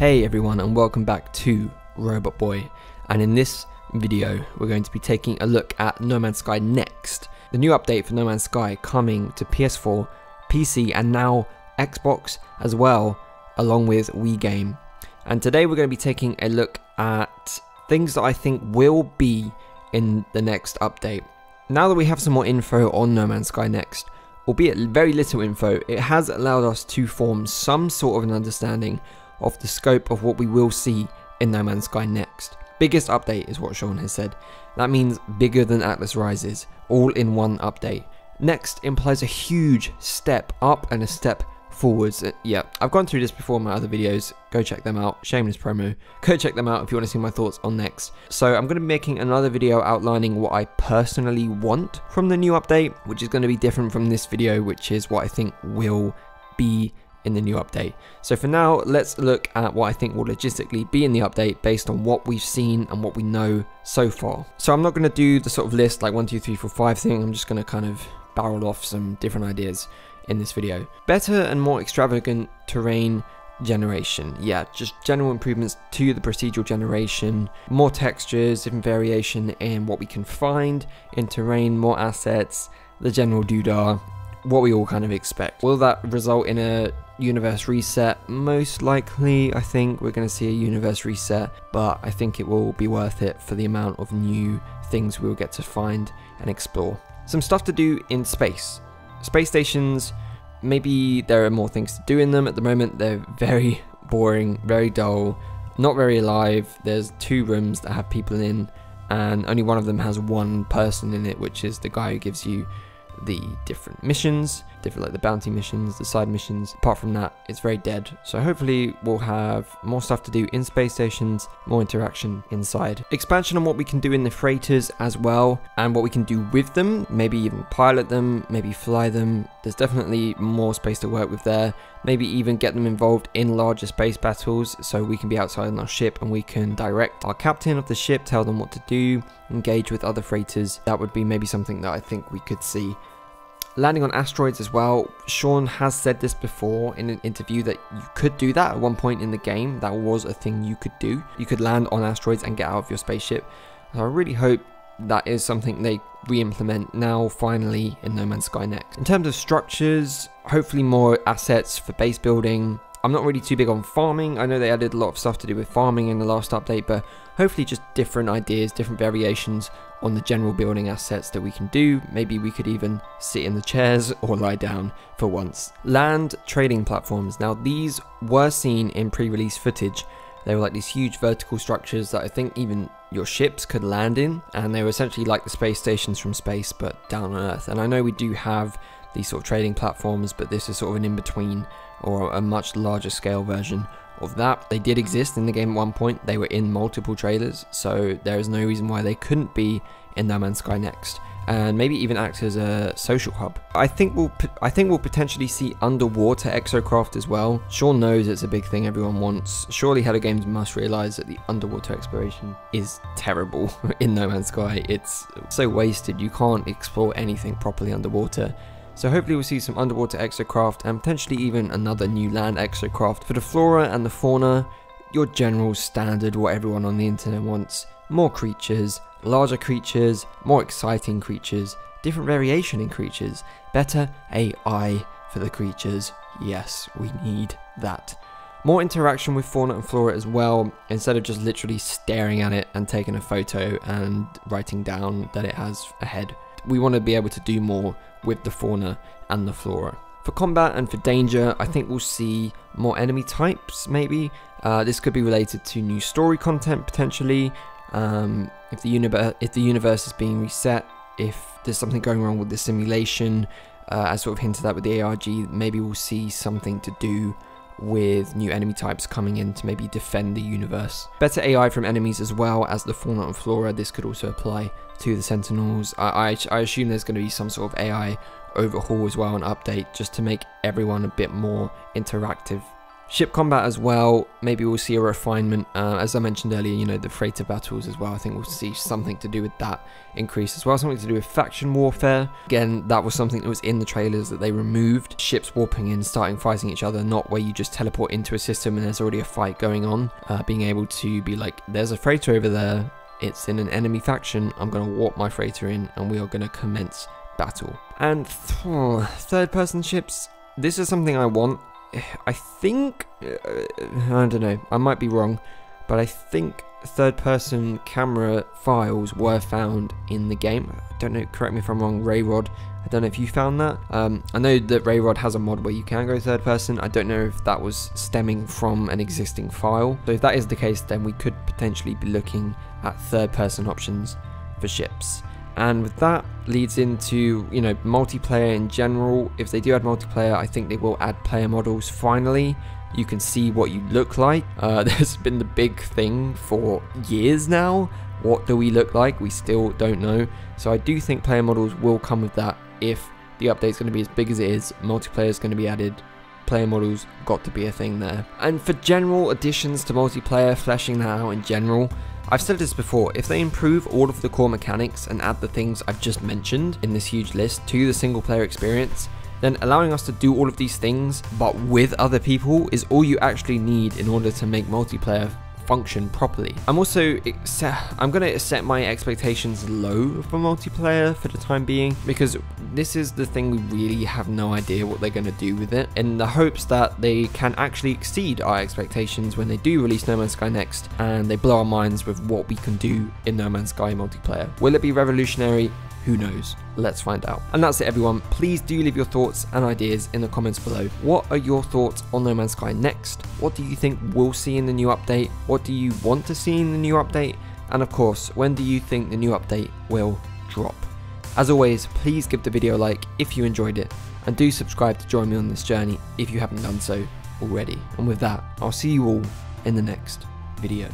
Hey everyone, and welcome back to Robot Boy, and in this video we're going to be taking a look at No Man's Sky Next, the new update for No Man's Sky coming to PS4, PC and now Xbox as well, along with Wii Game. And today we're going to be taking a look at things that I think will be in the next update. Now that we have some more info on No Man's Sky Next, albeit very little info, it has allowed us to form some sort of an understanding of the scope of what we will see in No Man's Sky Next. Biggest update is what Sean has said. That means bigger than Atlas Rises, all in one update. Next implies a huge step up and a step forwards. Yeah, I've gone through this before in my other videos. Go check them out. Shameless promo. Go check them out if you want to see my thoughts on Next. So I'm going to be making another video outlining what I personally want from the new update, which is going to be different from this video, which is what I think will be in the new update. So for now, let's look at what I think will logistically be in the update based on what we've seen and what we know so far. So I'm not going to do the sort of list like 1, 2, 3, 4, 5 thing. I'm just going to kind of barrel off some different ideas in this video. Better and more extravagant terrain generation. Yeah, just general improvements to the procedural generation, more textures, different variation in what we can find in terrain, more assets, the general doodah, what we all kind of expect. Will that result in a universe reset? Most likely. I think we're going to see a universe reset, but I think it will be worth it for the amount of new things we will get to find and explore. Some stuff to do in space. Space stations, maybe there are more things to do in them. At the moment they're very boring, very dull, not very alive. There's 2 rooms that have people in, and only one of them has one person in it, which is the guy who gives you the different missions, like the bounty missions, the side missions. Apart from that, it's very dead. So hopefully we'll have more stuff to do in space stations, more interaction inside. Expansion on what we can do in the freighters as well, and what we can do with them, maybe even pilot them, maybe fly them. There's definitely more space to work with there. Maybe even get them involved in larger space battles, so we can be outside on our ship and we can direct our captain of the ship, tell them what to do, engage with other freighters. That would be maybe something that I think we could see. Landing on asteroids as well. Sean has said this before in an interview that you could do that at one point in the game. That was a thing you could do. You could land on asteroids and get out of your spaceship. So I really hope that is something they re-implement now finally in No Man's Sky Next. In terms of structures, hopefully more assets for base building. I'm not really too big on farming. I know they added a lot of stuff to do with farming in the last update, but hopefully just different ideas, different variations on the general building assets that we can do. Maybe we could even sit in the chairs or lie down for once. Land trading platforms. Now these were seen in pre-release footage. They were like these huge vertical structures that I think even your ships could land in, and they were essentially like the space stations from space but down on Earth. And I know we do have these sort of trading platforms, but this is sort of an in-between or a much larger scale version of that. They did exist in the game at one point. They were in multiple trailers, so there is no reason why they couldn't be in No Man's Sky Next, and maybe even act as a social hub. I think we'll potentially see underwater exocraft as well. Sean knows it's a big thing everyone wants. Surely Hello Games must realize that the underwater exploration is terrible in No Man's Sky. It's so wasted. You can't explore anything properly underwater. So hopefully we'll see some underwater exocraft and potentially even another new land exocraft. For the flora and the fauna, your general standard what everyone on the internet wants. More creatures, larger creatures, more exciting creatures, different variation in creatures, better AI for the creatures. Yes, we need that. More interaction with fauna and flora as well, instead of just literally staring at it and taking a photo and writing down that it has a head. We want to be able to do more with the fauna and the flora. For combat and for danger, I think we'll see more enemy types maybe. This could be related to new story content potentially. If the universe is being reset, if there's something going wrong with the simulation, as sort of hinted at with the ARG, maybe we'll see something to do with new enemy types coming in to maybe defend the universe. Better AI from enemies as well as the fauna and flora. This could also apply to the Sentinels. I assume there's going to be some sort of AI overhaul as well, an update, just to make everyone a bit more interactive, Ship combat as well, maybe we'll see a refinement. As I mentioned earlier, you know, the freighter battles as well. I think we'll see something to do with that increase as well. Something to do with faction warfare. Again, that was something that was in the trailers that they removed. Ships warping in, starting fighting each other, not where you just teleport into a system and there's already a fight going on. Being able to be like, there's a freighter over there, it's in an enemy faction, I'm going to warp my freighter in and we are going to commence battle. And third person ships, this is something I want. I think, I don't know, I might be wrong, but I think third person camera files were found in the game. I don't know, correct me if I'm wrong, Rayrod, I don't know if you found that. I know that Rayrod has a mod where you can go third person. I don't know if that was stemming from an existing file. So if that is the case, then we could potentially be looking at third person options for ships. And with that leads into, you know, multiplayer in general. If they do add multiplayer, I think they will add player models finally. You can see what you look like. There's been the big thing for years now. What do we look like? We still don't know. So I do think player models will come with that. If the update's going to be as big as it is, multiplayer is going to be added. Player models got to be a thing there. And for general additions to multiplayer, fleshing that out in general, I've said this before, if they improve all of the core mechanics and add the things I've just mentioned in this huge list to the single player experience, then allowing us to do all of these things but with other people is all you actually need in order to make multiplayer function properly. I'm going to set my expectations low for multiplayer for the time being, because this is the thing, we really have no idea what they're going to do with it, in the hopes that they can actually exceed our expectations when they do release No Man's Sky next and they blow our minds with what we can do in No Man's Sky multiplayer. Will it be revolutionary? Who knows? Let's find out. And that's it, everyone. Please do leave your thoughts and ideas in the comments below. What are your thoughts on No Man's Sky next? What do you think we'll see in the new update? What do you want to see in the new update? And of course, when do you think the new update will drop? As always, please give the video a like if you enjoyed it, and do subscribe to join me on this journey if you haven't done so already. And with that, I'll see you all in the next video.